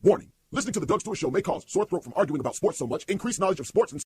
Warning. Listening to the Doug Stewart Show may cause sore throat from arguing about sports so much, increased knowledge of sports and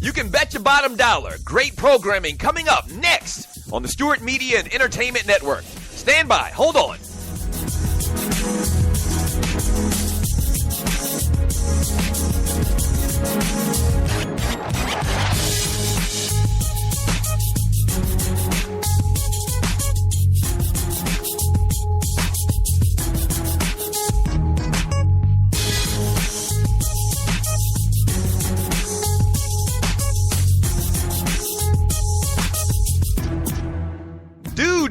You can bet your bottom dollar. Great programming coming up next on the Stewart Media and Entertainment Network. Stand by. Hold on.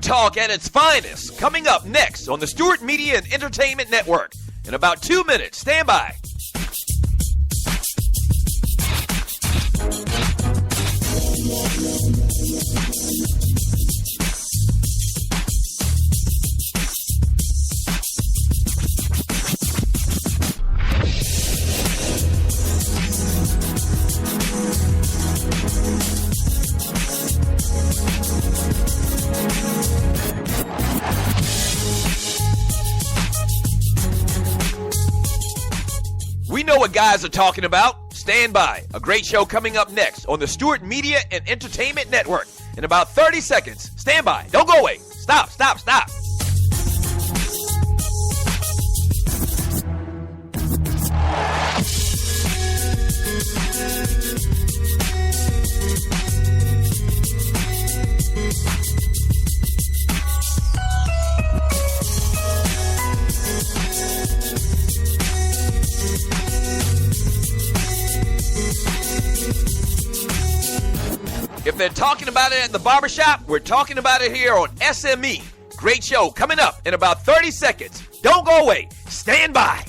Talk at its finest, coming up next on the Stewart Media and Entertainment Network. In about 2 minutes, stand by. We know what guys are talking about. Stand by. A great show coming up next on the Stewart Media and Entertainment Network. In about 30 seconds. Stand by. Don't go away. Stop. If they're talking about it at the barbershop, we're talking about it here on SME. Great show coming up in about 30 seconds. Don't go away. Stand by.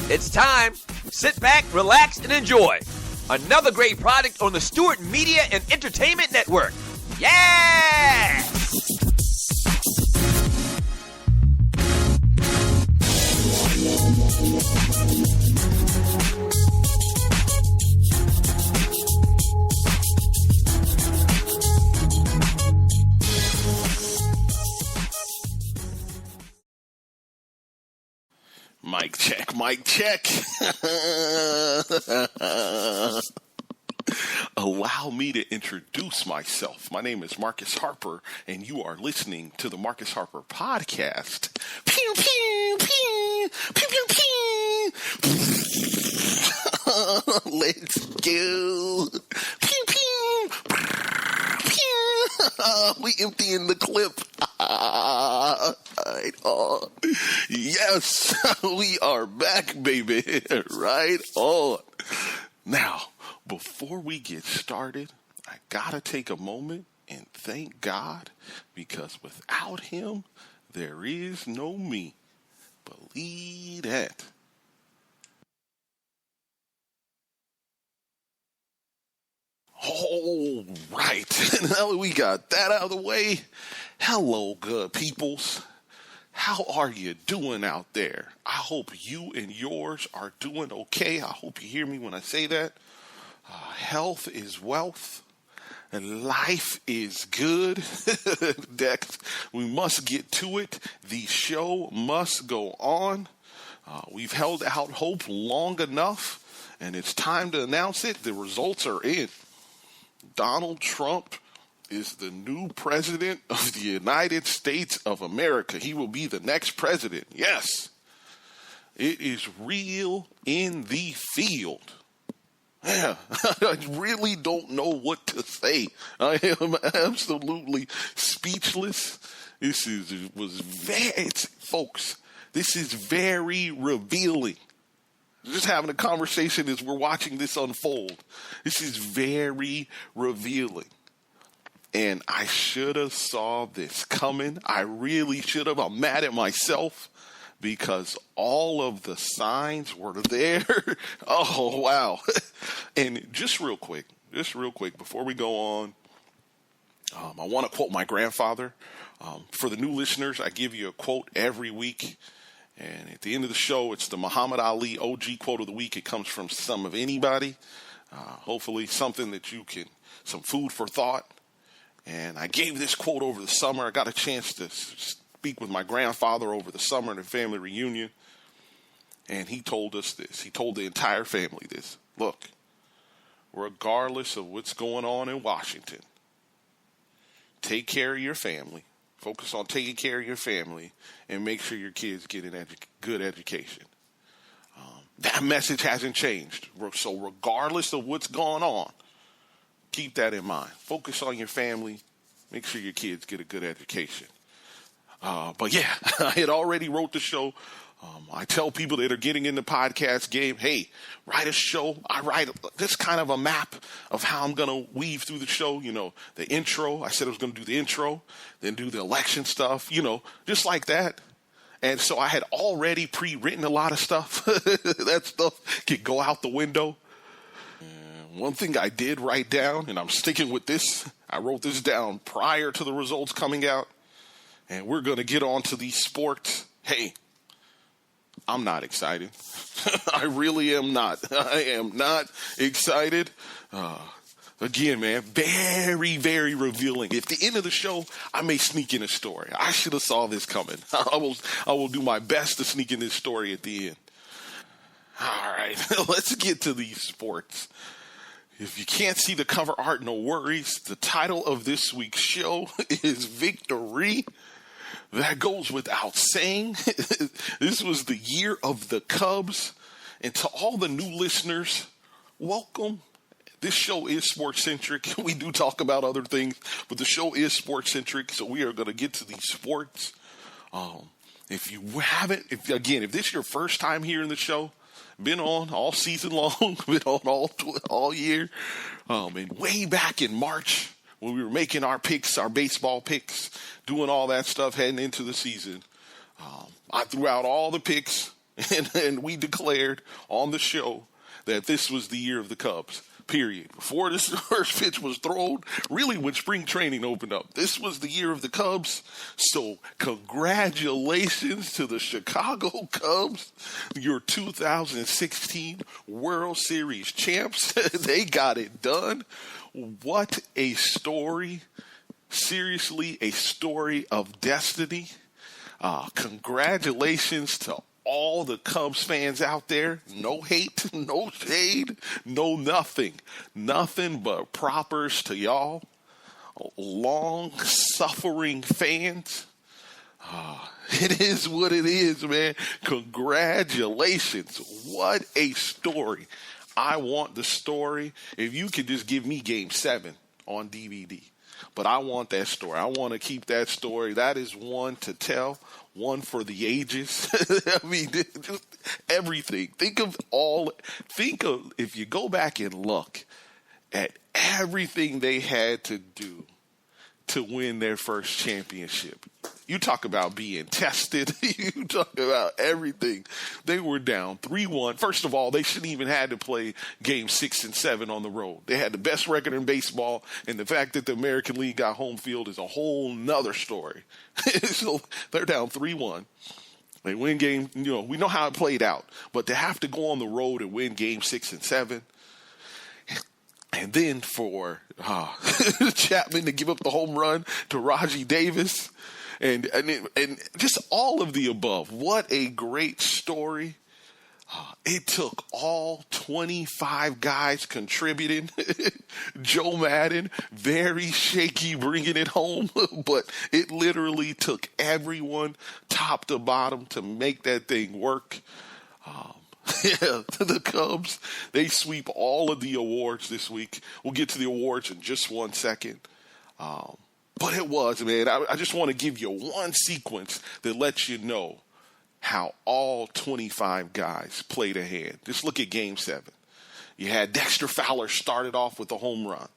It's time. Sit back, relax, and enjoy. Another great product on the Stewart Media and Entertainment Network. Yeah! Mic check. Allow me to introduce myself. My name is Marcus Harper, and you are listening to the Marcus Harper Podcast. Pew, pew, pew, pew, pew, pew. Let's go. Pew, pew, pew. We emptying the clip. Yes, we are back, baby. Right on. Now, before we get started, I gotta take a moment and thank God, because without him, there is no me. Believe that. All right. Now that we got that out of the way, hello, good peoples. How are you doing out there? I hope you and yours are doing okay. I hope you hear me when I say that. Health is wealth, and life is good. Dex, we must get to it. The show must go on. We've held out hope long enough, and it's time to announce it. The results are in. Donald Trump is the new president of the United States of America. He will be the next president. Yes, it is real in the field. Yeah, I really don't know what to say. I am absolutely speechless. Folks, this is very revealing. Just having a conversation as we're watching this unfold. This is very revealing. And I should have saw this coming. I really should have. I'm mad at myself because all of the signs were there. Oh, wow. And just real quick, before we go on, I want to quote my grandfather. For the new listeners, I give you a quote every week. And at the end of the show, it's the Muhammad Ali OG quote of the week. It comes from some of anybody. Hopefully something that some food for thought. And I gave this quote over the summer. I got a chance to speak with my grandfather over the summer at a family reunion. And he told us this. He told the entire family this. Look, regardless of what's going on in Washington, take care of your family. Focus on taking care of your family and make sure your kids get a good education. That message hasn't changed. So regardless of what's going on, keep that in mind. Focus on your family. Make sure your kids get a good education. But yeah, I had already wrote the show. I tell people that are getting in the podcast game, hey, write a show. I write this kind of a map of how I'm going to weave through the show. You know, the intro. I said I was going to do the intro, then do the election stuff, just like that. And so I had already pre-written a lot of stuff. That stuff could go out the window. One thing I did write down, and I'm sticking with this, I wrote this down prior to the results coming out, and we're going to get on to these sports. Hey, I'm not excited. I really am not. I am not excited. Again, man, very, very revealing. At the end of the show, I may sneak in a story. I should have saw this coming. I will do my best to sneak in this story at the end. All right, let's get to these sports. If you can't see the cover art, no worries. The title of this week's show is Victory. That goes without saying. This was the year of the Cubs. And to all the new listeners, welcome. This show is sports-centric. We do talk about other things, but the show is sports-centric, so we are going to get to these sports. If this is your first time here in the show, been on all season long, been on all year, and way back in March, when we were making our picks, our baseball picks, doing all that stuff heading into the season, I threw out all the picks, and we declared on the show that this was the year of the Cubs, period. Before this first pitch was thrown, really when spring training opened up, this was the year of the Cubs. So congratulations to the Chicago Cubs, your 2016 World Series champs. They got it done. What a story. Seriously, a story of destiny. Congratulations to all the Cubs fans out there. No hate, no shade, no nothing. Nothing but propers to y'all. Long-suffering fans. It is what it is, man. Congratulations. What a story. I want the story. If you could just give me Game 7 on DVD. But I want that story. I want to keep that story. That is one to tell, one for the ages. I mean, just everything. Think of if you go back and look at everything they had to do to win their first championship. You talk about being tested. You talk about everything. They were down 3-1. First of all, they shouldn't even had to play Game 6 and 7 on the road. They had the best record in baseball, and the fact that the American League got home field is a whole nother story. So they're down 3-1. They win game, we know how it played out. But to have to go on the road and win Game 6 and 7, and then for Chapman to give up the home run to Raji Davis, and just all of the above. What a great story. It took all 25 guys contributing. Joe Madden, very shaky bringing it home, but it literally took everyone top to bottom to make that thing work. The Cubs, they sweep all of the awards this week. We'll get to the awards in just 1 second. But it was, man, I just want to give you one sequence that lets you know how all 25 guys played a hand. Just look at Game 7. You had Dexter Fowler started off with a home run.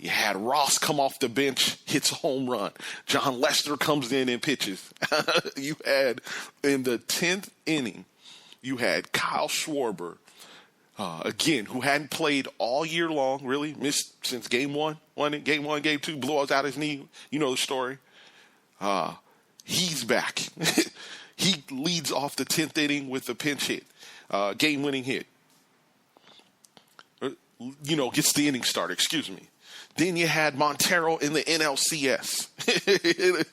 You had Ross come off the bench, hits a home run. John Lester comes in and pitches. You had, in the 10th inning, you had Kyle Schwarber, again, who hadn't played all year long, really, missed since Game 1. Game 1, Game 2, blew out his knee. You know the story. He's back. He leads off the 10th inning with a pinch hit, game-winning hit. Gets the inning started, excuse me. Then you had Montero in the NLCS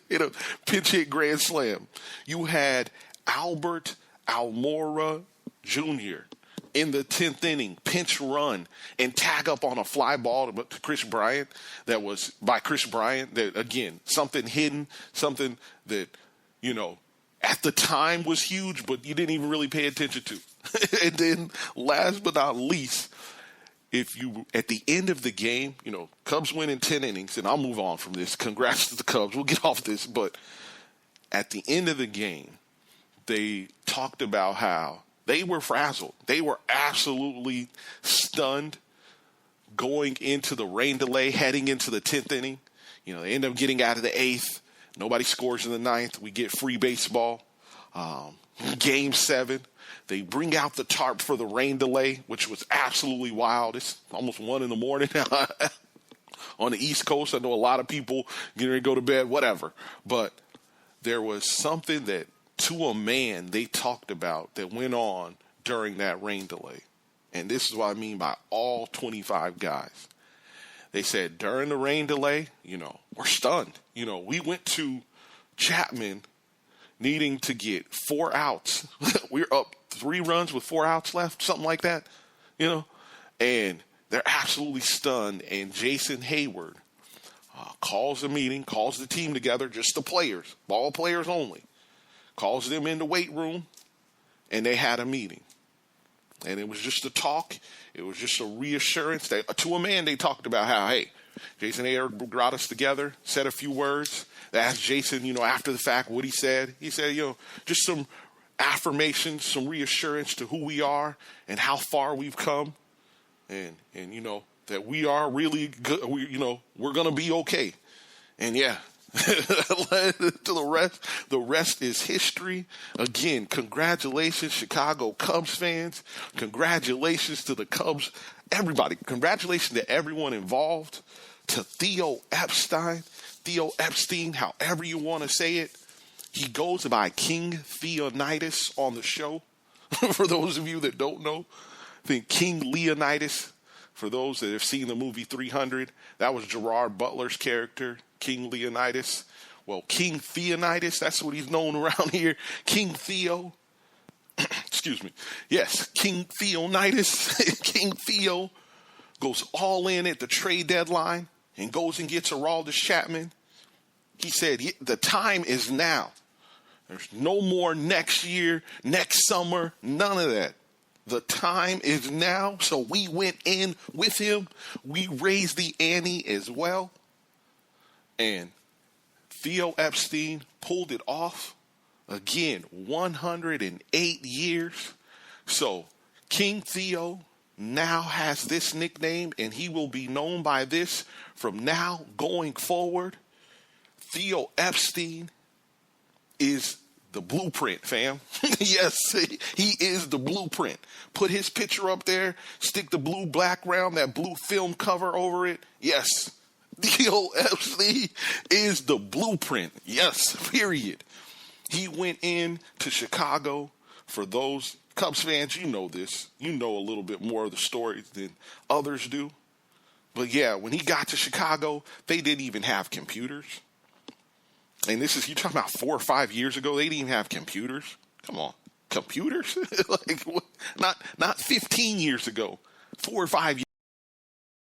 in a pinch hit grand slam. You had Albert Almora Jr. in the 10th inning, pinch run, and tag up on a fly ball to Chris Bryant that was by Chris Bryant. That, again, something hidden, something that, at the time was huge, but you didn't even really pay attention to. And then last but not least, at the end of the game, Cubs win in 10 innings, and I'll move on from this. Congrats to the Cubs. We'll get off this. But at the end of the game, they talked about how they were frazzled. They were absolutely stunned going into the rain delay, heading into the 10th inning. They end up getting out of the 8th. Nobody scores in the 9th. We get free baseball. Game 7, they bring out the tarp for the rain delay, which was absolutely wild. It's almost 1 a.m. on the East Coast. I know a lot of people getting ready to go to bed, whatever. But there was something that, to a man, they talked about that went on during that rain delay. And this is what I mean by all 25 guys. They said during the rain delay, we're stunned. We went to Chapman needing to get 4 outs. We're up 3 runs with 4 outs left, something like that, and they're absolutely stunned. And Jason Hayward calls a meeting, calls the team together, just the players, ball players only, calls them in the weight room, and they had a meeting. And it was just a talk. It was just a reassurance. To a man, they talked about how, hey, Jason Hayward brought us together, said a few words. They asked Jason, after the fact, what he said. He said, just some affirmations, some reassurance to who we are and how far we've come. And that we are really good. We're going to be okay. And yeah, to the rest. The rest is history. Again, congratulations, Chicago Cubs fans. Congratulations to the Cubs, everybody. Congratulations to everyone involved. To Theo Epstein, however you want to say it. He goes by King Theonidas on the show. For those of you that don't know, I think King Leonidas, for those that have seen the movie 300, that was Gerard Butler's character, King Leonidas. Well, King Theonidas, that's what he's known around here. King Theo. Excuse me. Yes, King Theonidas. King Theo goes all in at the trade deadline and goes and gets Aroldis Chapman. He said, the time is now. There's no more next year, next summer, none of that. The time is now. So we went in with him. We raised the ante as well. And Theo Epstein pulled it off. Again, 108 years. So King Theo now has this nickname, and he will be known by this from now going forward. Theo Epstein is the blueprint, fam. Yes, he is the blueprint. Put his picture up there, stick the blue background, that blue film cover over it. Yes, Theo Epstein is the blueprint. Yes, period. He went in to Chicago. For those Cubs fans, you know this. You know a little bit more of the story than others do. But yeah, when he got to Chicago, they didn't even have computers. And this is, you're talking about 4 or 5 years ago, they didn't even have computers. Come on. computers? Like, not 15 years ago, 4 or 5 years.